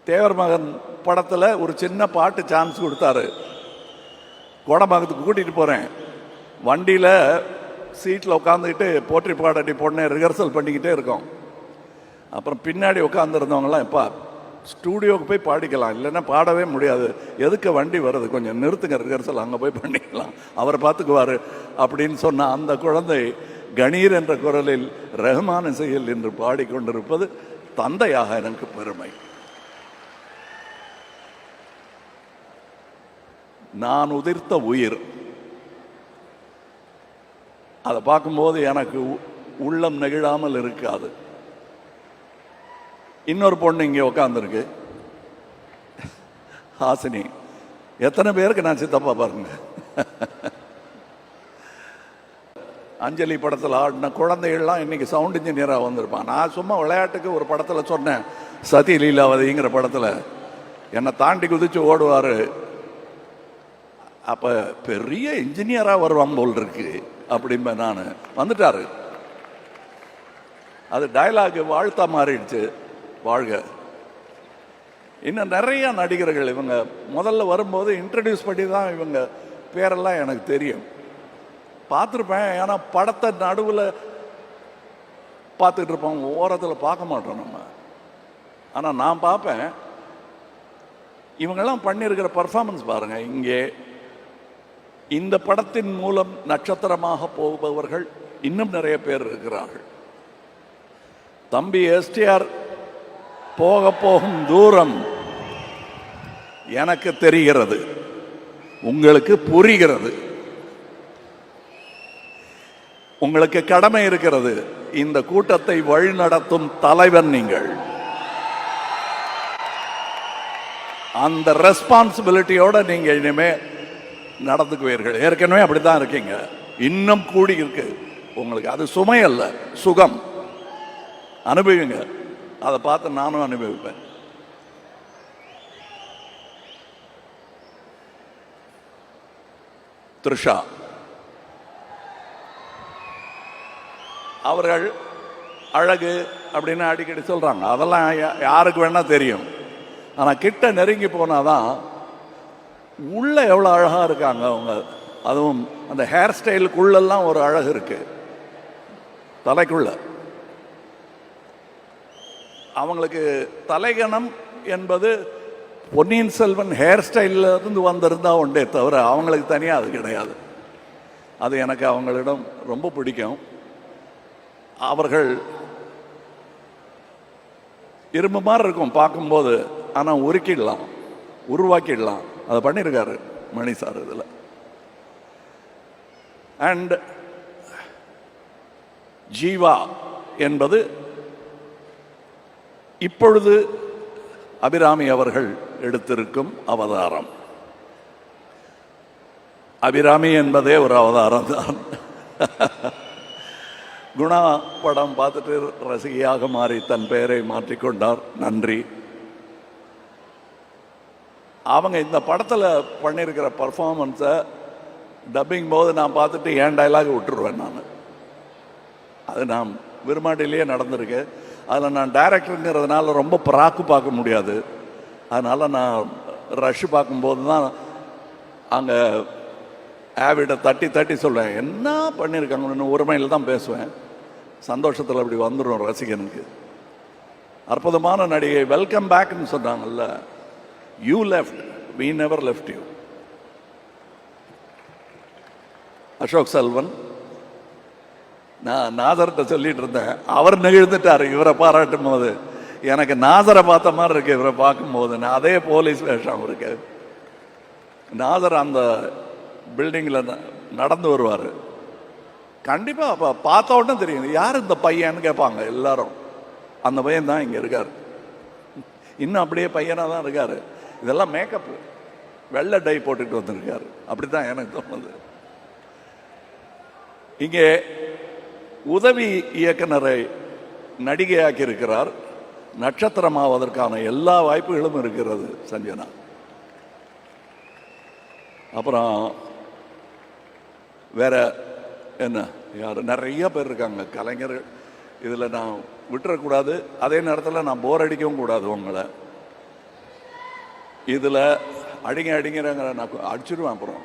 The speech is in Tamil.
தேவர் மகன் படத்தில் ஒரு சின்ன பாட்டு சான்ஸ் கொடுத்தாரு. கோடம்பாக்கத்துக்கு கூட்டிகிட்டு போகிறேன். வண்டியில் சீட்டில் உட்காந்துக்கிட்டு போற்றி பாடடி பொண்ணை ரிஹர்சல் பண்ணிக்கிட்டே இருக்கோம். அப்புறம் பின்னாடி உட்காந்துருந்தவங்களாம் எப்பா ஸ்டூடியோவுக்கு போய் பாடிக்கலாம், இல்லைன்னா பாடவே முடியாது, எதுக்கு வண்டி வருது, கொஞ்சம் நிறுத்துங்க, ரிஹர்சல் அங்கே போய் பண்ணிக்கலாம், அவரை பார்த்துக்குவார் அப்படின்னு சொன்ன அந்த குழந்தை கணீர் என்ற குரலில் ரஹ்மான் இசையில் என்று பாடிக்கொண்டிருப்பது தந்தையாக எனக்கு பெருமை. நான் உதிர்த்த உயிர், அதை பார்க்கும்போது எனக்கு உள்ளம் நெகிழாமல் இருக்காது. இன்னொரு பொண்ணு இங்கே உட்காந்துருக்கு, ஹாசினி. எத்தனை பேருக்கு நான் சித்தப்பா பாருங்க. அஞ்சலி படத்தில் ஆடின குழந்தைகள்லாம் இன்னைக்கு சவுண்ட் இன்ஜினியராக வந்திருப்பான். நான் சும்மா விளையாட்டுக்கு ஒரு படத்தில் சொன்னேன், சதி லீலாவதிங்கிற படத்தில் என்னை தாண்டி குதிச்சு ஓடுவார், அப்போ பெரிய இன்ஜினியராக வருவான் போல் இருக்கு அப்படின்பேன். நான் வந்துட்டாரு. அது டயலாக் வாழ்த்தா மாறிடுச்சு, வாழ்க. இன்னும் நிறைய நடிகர்கள் இவங்க முதல்ல வரும்போது இன்ட்ரடியூஸ் பண்ணி தான் இவங்க பேரெல்லாம் எனக்கு தெரியும், பார்த்துருப்பேன். ஏன்னா படத்தை நடுவில் பார்த்துட்டு இருப்போம், ஓரத்தில் பார்க்க மாட்டோம் நம்ம. ஆனால் நான் பார்ப்பேன், இவங்கெல்லாம் பண்ணியிருக்கிற பர்ஃபார்மன்ஸ் பாருங்க. இங்கே இந்த படத்தின் மூலம் நட்சத்திரமாக போபவர்கள் இன்னும் நிறைய பேர் இருக்கிறார்கள். தம்பி எஸ்டிஆர் போக போகும் தூரம் எனக்கு தெரிகிறது, உங்களுக்கு புரிகிறது. உங்களுக்கு கடமை இருக்கிறது. இந்த கூட்டத்தை வழிநடத்தும் தலைவர் நீங்கள். அந்த ரெஸ்பான்சிபிலிட்டியோட நீங்க இனிமே நடந்துக்குவீர்கள். ஏற்கனவே அப்படித்தான் இருக்கீங்க, இன்னும் கூடி இருக்கு உங்களுக்கு. அது சுமை அல்ல, சுகம். அனுபவிங்க, அதை பார்த்து நானும் அனுபவிப்பேன். த்ரிஷா அவர்கள் அழகு அப்படின்னு அடிக்கடி சொல்றாங்க, அதெல்லாம் யாருக்கு வேணா தெரியும். ஆனா கிட்ட நெருங்கி போனாதான் உள்ள எவ்வளோ அழகா இருக்காங்க அவங்க. அதுவும் அந்த ஹேர் ஸ்டைலுக்குள்ளெல்லாம் ஒரு அழகு இருக்கு, தலைக்குள்ள. அவங்களுக்கு தலைகணம் என்பது பொன்னியின் செல்வன் ஹேர் ஸ்டைல்ல இருந்து வந்திருந்தா உண்டே தவிர அவங்களுக்கு தனியாக அது கிடையாது. அது எனக்கு அவங்களிடம் ரொம்ப பிடிக்கும். அவர்கள் இரும்பு மாதிரி இருக்கும் பார்க்கும்போது, ஆனால் உருக்கிடலாம், உருவாக்கிடலாம். அதை பண்ணியிருக்காரு மணி சார் இதில். அண்ட் ஜீவா என்பது இப்பொழுது அபிராமி அவர்கள் எடுத்திருக்கும் அவதாரம். அபிராமி என்பதே ஒரு அவதாரம் தான். குணா படம் பார்த்துட்டு ரசிகையாக மாறி தன் பெயரை மாற்றிக்கொண்டார். நன்றி. அவங்க இந்த படத்தில் பண்ணியிருக்கிற பர்ஃபார்மன்ஸை டப்பிங் போது நான் பார்த்துட்டு ஏன் டைலாக் விட்டுருவேன். அது நான் விரும்மாண்டிலேயே நடந்திருக்கு. அதில் நான் டைரக்டருங்கிறதுனால ரொம்ப பராக்கு பார்க்க முடியாது. அதனால் நான் ரஷ் பார்க்கும்போது தான் அங்கே ஆவிட தட்டி தட்டி சொல்லுவேன், என்ன பண்ணியிருக்காங்கன்னு ஒருமையில் தான் பேசுவேன். சந்தோஷத்தில் அப்படி வந்துடும் ரசிகனுக்கு. அற்புதமான நடிகை, வெல்கம் பேக்னு சொன்னாங்கல்ல. You left, we never left you. Ashok Selvan, நான் நாசர்கிட்ட சொல்லிட்டு இருந்தேன், அவர் நெகிழ்ந்துட்டார் இவரை பாராட்டும் போது. எனக்கு நாசரை பார்த்த மாதிரி இருக்கு இவரை பார்க்கும்போது. அதே போலீஸ் வேஷம் இருக்கு. நாசர் அந்த பில்டிங்கில் நடந்து வருவார். கண்டிப்பாக அப்போ பார்த்த உடனே தெரியும் யார் இந்த பையன்னு கேட்பாங்க எல்லாரும். அந்த பையன் தான் இங்கே இருக்கார். இன்னும் அப்படியே பையனாக தான் இருக்கார். இதெல்லாம் மேக்கப், வெள்ளை டை போட்டுட்டு வந்திருக்காரு. அப்படித்தான் எனக்கு தோணுது. இங்கே உதவி இயக்குனரை நடிகையாக்கி இருக்கிறார். நட்சத்திரமாவதற்கான எல்லா வாய்ப்புகளும் இருக்கிறது சஞ்சனா. அப்புறம் வேற என்ன, யார் நிறைய பேர் இருக்காங்க கலைஞர்கள். இதில் நான் விட்டுறக்கூடாது, அதே நேரத்தில் நான் போர் அடிக்கவும் கூடாது உங்களை. இதில் அடிங்கிறங்கிற நான் அடிச்சிடுவேன் அப்புறம்